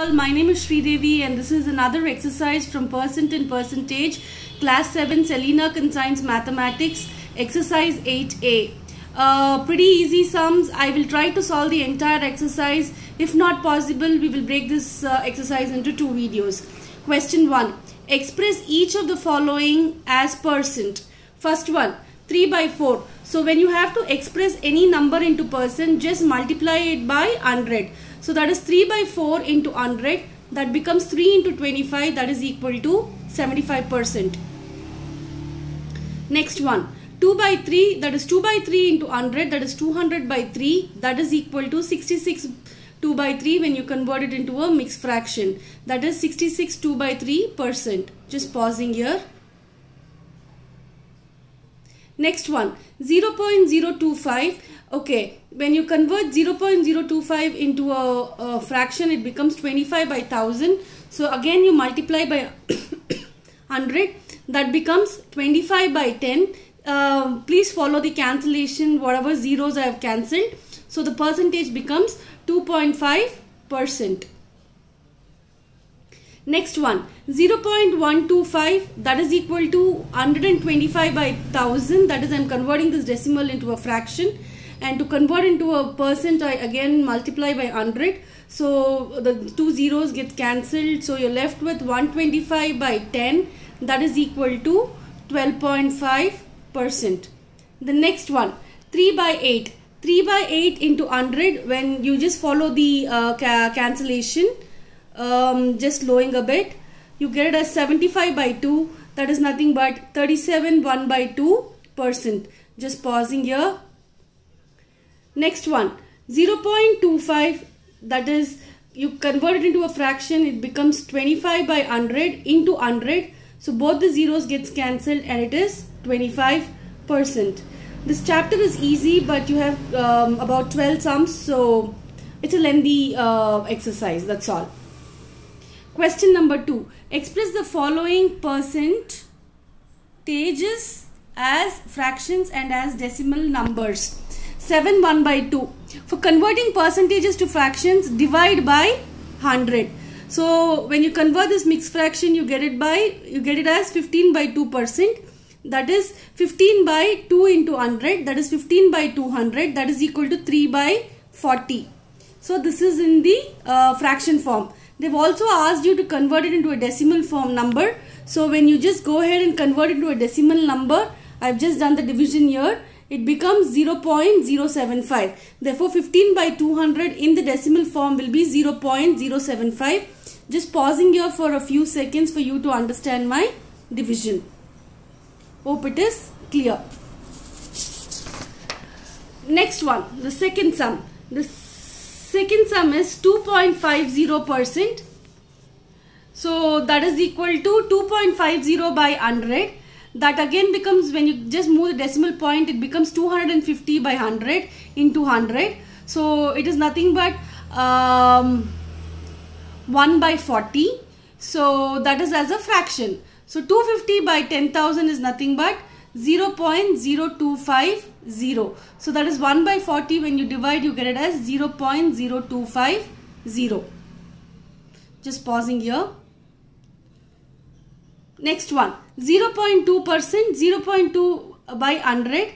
all, my name is Sridevi and this is another exercise from Percent and Percentage, Class 7 Selena Conscience Mathematics, Exercise 8A. Pretty easy sums. I will try to solve the entire exercise. If not possible, we will break this exercise into two videos. Question 1. Express each of the following as percent. First one, 3 by 4. So when you have to express any number into percent, just multiply it by 100. So that is 3 by 4 into 100. That becomes 3 into 25. That is equal to 75%. Next one, 2 by 3. That is 2 by 3 into 100. That is 200 by 3. That is equal to 66 2 by 3 when you convert it into a mixed fraction. That is 66 2 by 3%. Just pausing here. Next one, 0.025. Okay, when you convert 0.025 into a fraction, it becomes 25 by 1000. So again you multiply by 100. That becomes 25 by 10. Please follow the cancellation. Whatever zeros I have cancelled. So the percentage becomes 2.5%. Next one, 0.125, that is equal to 125 by 1000. That is, I am converting this decimal into a fraction, and to convert into a percent, I again multiply by 100. So the two zeros get cancelled. So you're left with 125 by 10. That is equal to 12.5%. The next one, 3 by 8. 3 by 8 into 100. When you just follow the cancellation, just lowering a bit, you get it as 75 by 2. That is nothing but 37 1 by 2%. Just pausing here. Next one, 0.25. That is, you convert it into a fraction, it becomes 25 by 100 into 100. So both the zeros gets cancelled and it is 25%. This chapter is easy, but you have about 12 sums, so it's a lengthy exercise. That's all. Question number 2. Express the following percentages as fractions and as decimal numbers. 7 1 by 2. For converting percentages to fractions, divide by 100. So when you convert this mixed fraction, you get it as 15 by 2%. That is 15 by 2 into 100. That is 15 by 200. That is equal to 3 by 40. So this is in the fraction form. They've also asked you to convert it into a decimal form number. So when you just go ahead and convert it into a decimal number, I've just done the division here. It becomes 0.075. Therefore 15 by 200 in the decimal form will be 0.075. Just pausing here for a few seconds for you to understand my division. Hope it is clear. Next one, the second sum. The second sum is 2.50%. So that is equal to 2.50 by 100. That again becomes, when you just move the decimal point, it becomes 250 by 100 into 100. So it is nothing but 1 by 40. So that is as a fraction. So 250 by 10,000 is nothing but 0.0250. So that is 1 by 40. When you divide, you get it as 0.0250. Just pausing here. Next one, 0.2%, 0.2 by 100.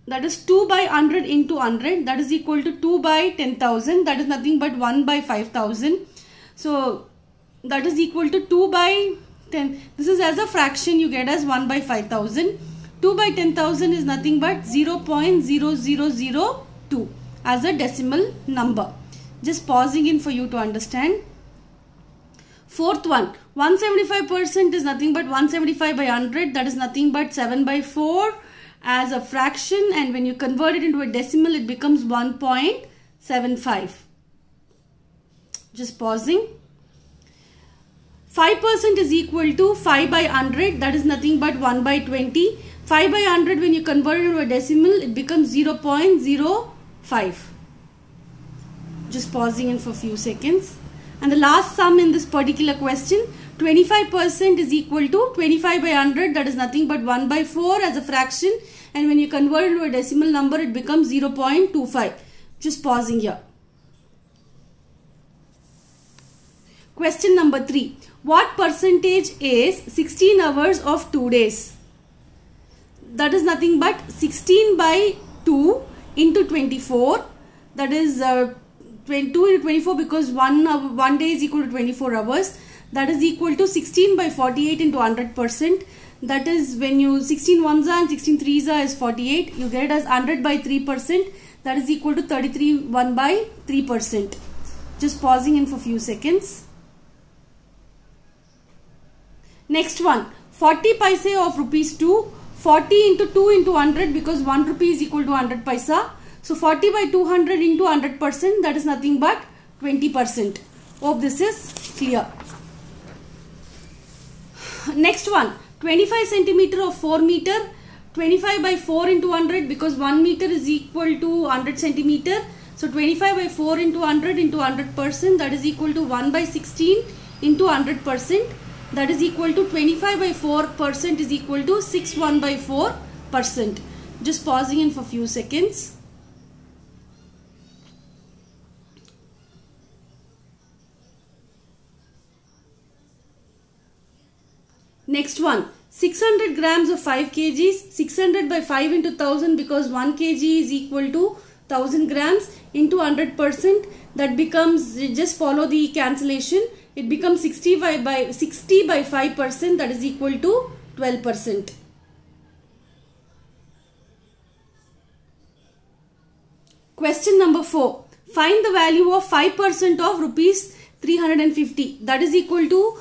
That is 2 by 100 into 100. That is equal to 2 by 10,000. That is nothing but 1 by 5,000. So that is equal to 2 by 10. This is as a fraction, you get as 1 by 5,000. 2 by 10,000 is nothing but 0.0002 as a decimal number. Just pausing in for you to understand. Fourth one, 175% is nothing but 175 by 100. That is nothing but 7 by 4 as a fraction, and when you convert it into a decimal, it becomes 1.75. Just pausing. 5% is equal to 5 by 100. That is nothing but 1 by 20. 5 by 100, when you convert it into a decimal, it becomes 0.05. Just pausing in for a few seconds. And the last sum in this particular question, 25% is equal to 25 by 100. That is nothing but 1 by 4 as a fraction. And when you convert it into a decimal number, it becomes 0.25. Just pausing here. Question number 3. What percentage is 16 hours of 2 days? That is nothing but 16 by 2 into 24. That is 2 into 24 because 1 day is equal to 24 hours. That is equal to 16 by 48 into 100%. That is when you 16 ones are and 16 threes are is 48. You get it as 100 by 3%. That is equal to 33 1 by 3%. Just pausing in for few seconds. Next one, 40 paise of rupees 2. 40 into 2 into 100 because 1 rupee is equal to 100 paisa. So 40 by 200 into 100%, that is nothing but 20%. Hope this is clear. Next one, 25 centimeter of 4 meter. 25 by 4 into 100 because 1 meter is equal to 100 centimeter. So 25 by 4 into 100 into 100%, that is equal to 1 by 16 into 100%. That is equal to 25 by 4% is equal to 61 by 4%. Just pausing in for few seconds. Next one, 600 grams of 5 kgs. 600 by 5 into 1000 because 1 kg is equal to 1000 grams into 100%. That becomes, just follow the cancellation. It becomes 60 by 5%, that is equal to 12%. Question number 4. Find the value of 5% of rupees 350. That is equal to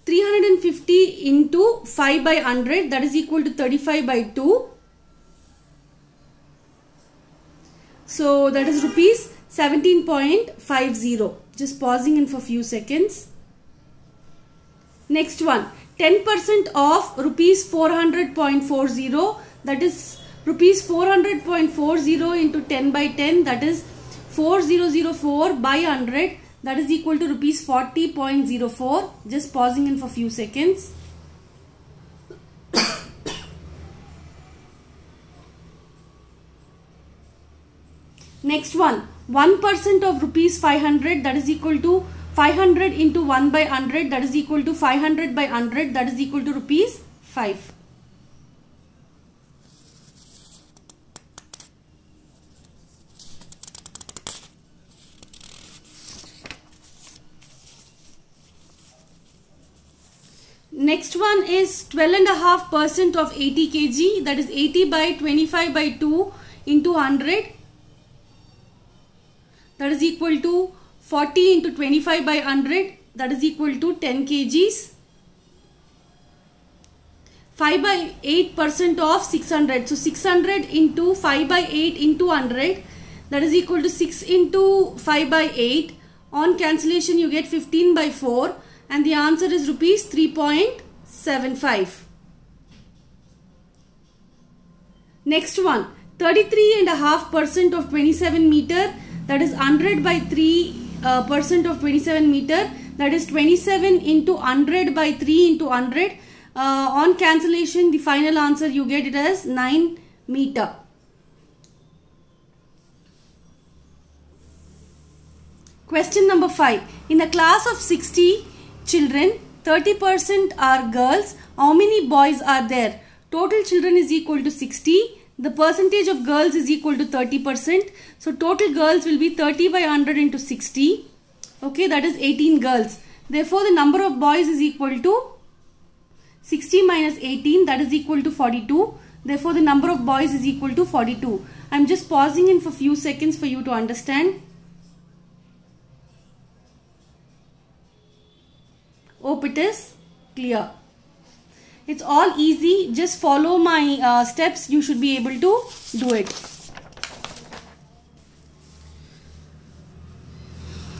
350 into 5 by 100. That is equal to 35 by 2. So that is rupees 17.50. Just pausing in for few seconds. Next one, 10% of rupees 400.40, that is rupees 400.40 into 10 by 10, that is 4004 by 100, that is equal to rupees 40.04. Just pausing in for few seconds. Next one, 1% of rupees 500, that is equal to 500 into 1 by 100, that is equal to 500 by 100, that is equal to rupees 5. Next one is 12.5% of 80 kg, that is 80 by 25 by 2 into 100. That is equal to 40 into 25 by 100, that is equal to 10 kgs. 5 by 8% of 600. So 600 into 5 by 8 into 100, that is equal to 6 into 5 by 8. On cancellation you get 15 by 4 and the answer is rupees 3.75. Next one, 33.5% of 27 meter. That is 100 by 3% of 27 meter. That is 27 into 100 by 3 into 100. On cancellation, the final answer you get it as 9 meter. Question number 5. In a class of 60 children, 30% are girls. How many boys are there? Total children is equal to 60. The percentage of girls is equal to 30%. So total girls will be 30 by 100 into 60. Okay, that is 18 girls. Therefore, the number of boys is equal to 60 minus 18, that is equal to 42. Therefore, the number of boys is equal to 42. I am just pausing in for few seconds for you to understand. Hope it is clear. It's all easy. Just follow my steps. You should be able to do it.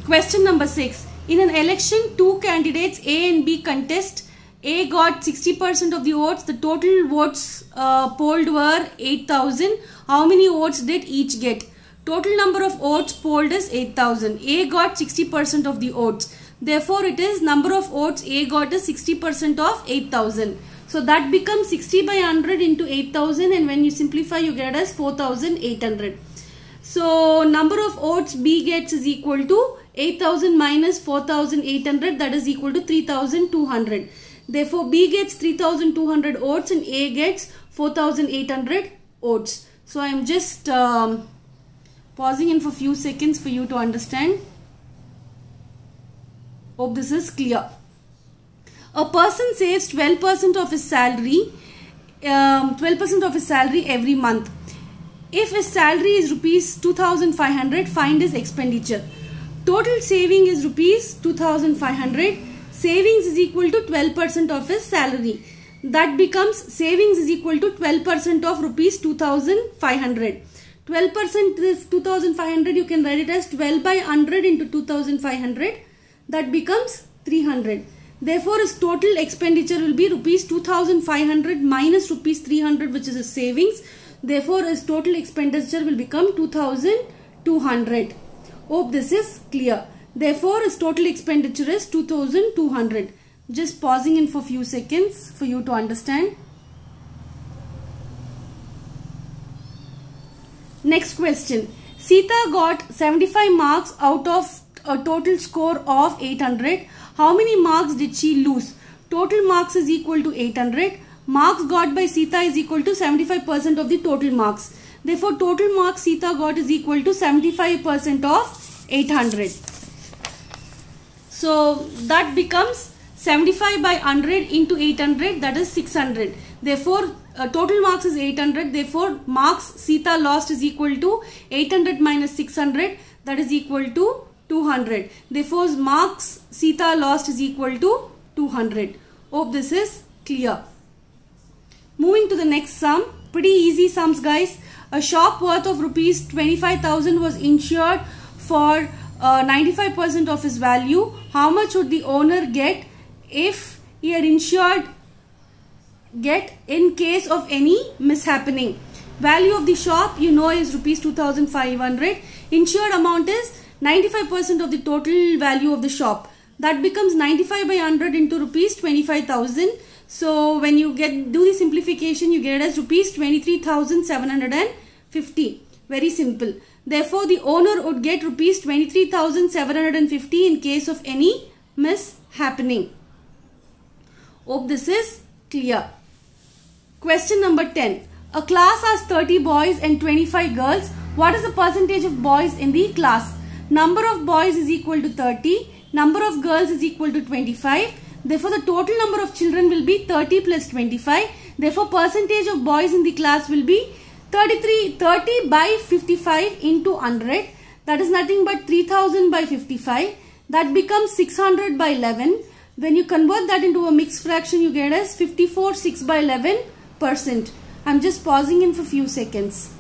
Question number 6. In an election, two candidates A and B contest. A got 60% of the votes. The total votes polled were 8,000. How many votes did each get? Total number of votes polled is 8,000. A got 60% of the votes. Therefore, it is number of votes A got is 60% of 8,000. So that becomes 60 by 100 into 8,000, and when you simplify you get as 4,800. So number of votes B gets is equal to 8,000 minus 4,800, that is equal to 3,200. Therefore, B gets 3,200 oats and A gets 4,800 oats. So, I am just pausing in for few seconds for you to understand. Hope this is clear. A person saves 12% of his salary, 12% of his salary every month. If his salary is rupees 2,500, find his expenditure. Total saving is rupees 2,500. Savings is equal to 12% of his salary. That becomes savings is equal to 12% of rupees 2,500. 12% is 2,500. You can write it as 12 by 100 into 2,500. That becomes 300. Therefore, his total expenditure will be rupees 2,500 minus rupees 300, which is his savings. Therefore, his total expenditure will become 2,200. Hope this is clear. Therefore, his total expenditure is 2,200. Just pausing in for few seconds for you to understand. Next question. Sita got 75 marks out of a total score of 800. How many marks did she lose? Total marks is equal to 800. Marks got by Sita is equal to 75% of the total marks. Therefore, total marks Sita got is equal to 75% of 800. So, that becomes 75 by 100 into 800, that is 600. Therefore, total marks is 800. Therefore, marks Sita lost is equal to 800 minus 600, that is equal to 200. Therefore, marks Sita lost is equal to 200. Hope this is clear. Moving to the next sum. Pretty easy sums, guys. A shop worth of rupees 25,000 was insured for 95% of his value. How much would the owner get if he had insured in case of any mishappening? Value of the shop you know is rupees 2,500. Insured amount is 95% of the total value of the shop. That becomes 95 by 100 into rupees 25,000. So when you do the simplification, you get it as rupees 23,750. Very simple. Therefore, the owner would get rupees 23,750 in case of any mishappening. Hope this is clear. Question number 10. A class has 30 boys and 25 girls. What is the percentage of boys in the class? Number of boys is equal to 30. Number of girls is equal to 25. Therefore, the total number of children will be 30 plus 25. Therefore, percentage of boys in the class will be 30 by 55 into 100. That is nothing but 3000 by 55. That becomes 600 by 11. When you convert that into a mixed fraction, you get as 54 by 11%. I'm just pausing in for few seconds.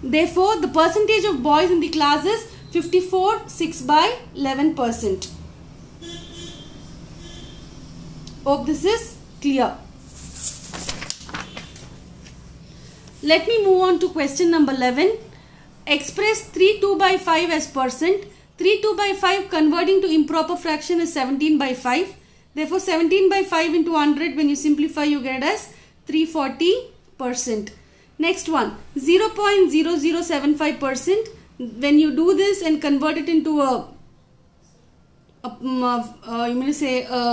Therefore, the percentage of boys in the class is 54 by 11%. Hope this is clear. Let me move on to question number 11. Express 3/2 by 5 as percent. 3/2 by 5 converting to improper fraction is 17 by 5. Therefore, 17 by 5 into 100, when you simplify, you get as 340%. Next one, 0.0075%. When you do this and convert it into a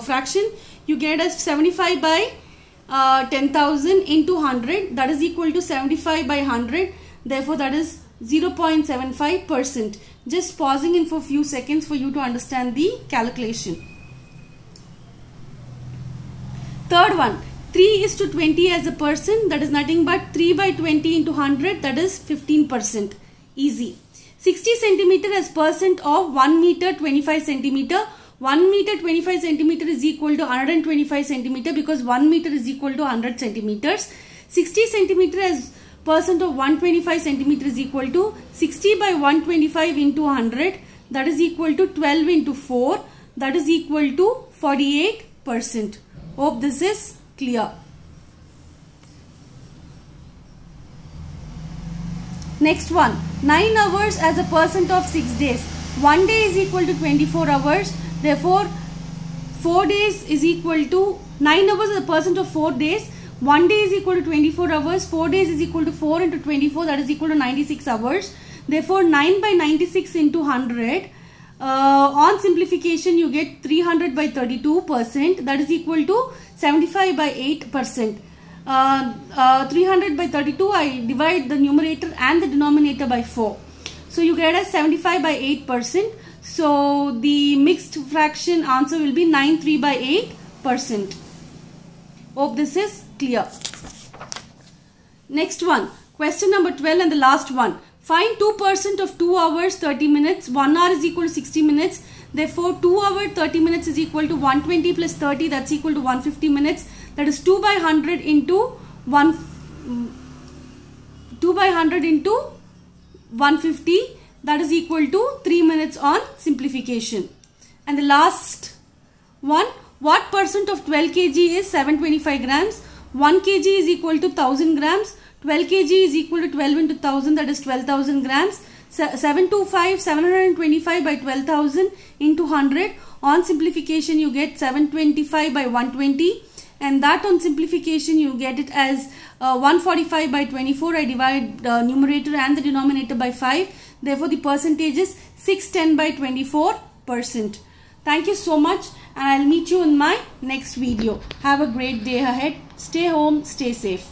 fraction, you get as 75 by 10,000 into 100. That is equal to 75 by 100. Therefore, that is 0.75%. Just pausing in for a few seconds for you to understand the calculation. Third one, 3:20 as a percent. That is nothing but 3 by 20 into 100. That is 15%. Easy. 60 centimeter as percent of 1 meter 25 centimeter. 1 meter 25 centimeter is equal to 125 centimeter because 1 meter is equal to 100 centimeters. 60 centimeter as percent of 125 centimeter is equal to 60 by 125 into 100. That is equal to 12 into 4. That is equal to 48%. Hope this is clear. Next one, 9 hours as a percent of 6 days. 1 day is equal to 24 hours. Therefore, 4 days is equal to 9 hours as a percent of 4 days. 1 day is equal to 24 hours. 4 days is equal to 4 into 24. That is equal to 96 hours. Therefore 9 by 96 into 100, on simplification you get 300 by 32%, that is equal to 75 by 8%. 300 by 32, I divide the numerator and the denominator by 4. So you get as 75 by 8%. So the mixed fraction answer will be 93 by 8%. Hope this is clear. Next one, question number 12 and the last one. Find 2% of 2 hours 30 minutes. 1 hour is equal to 60 minutes. Therefore 2 hours 30 minutes is equal to 120 plus 30, that's equal to 150 minutes. That is 2 by 100 into 150, that is equal to 3 minutes on simplification. And the last one, what percent of 12 kg is 725 grams? 1 kg is equal to 1000 grams. 12 kg is equal to 12 into 1000, that is 12,000 grams. 725 by 12,000 into 100. On simplification you get 725 by 120. And that on simplification you get it as 145 by 24. I divide the numerator and the denominator by 5. Therefore the percentage is 610 by 24%. Thank you so much, and I'll meet you in my next video. Have a great day ahead. Stay home, stay safe.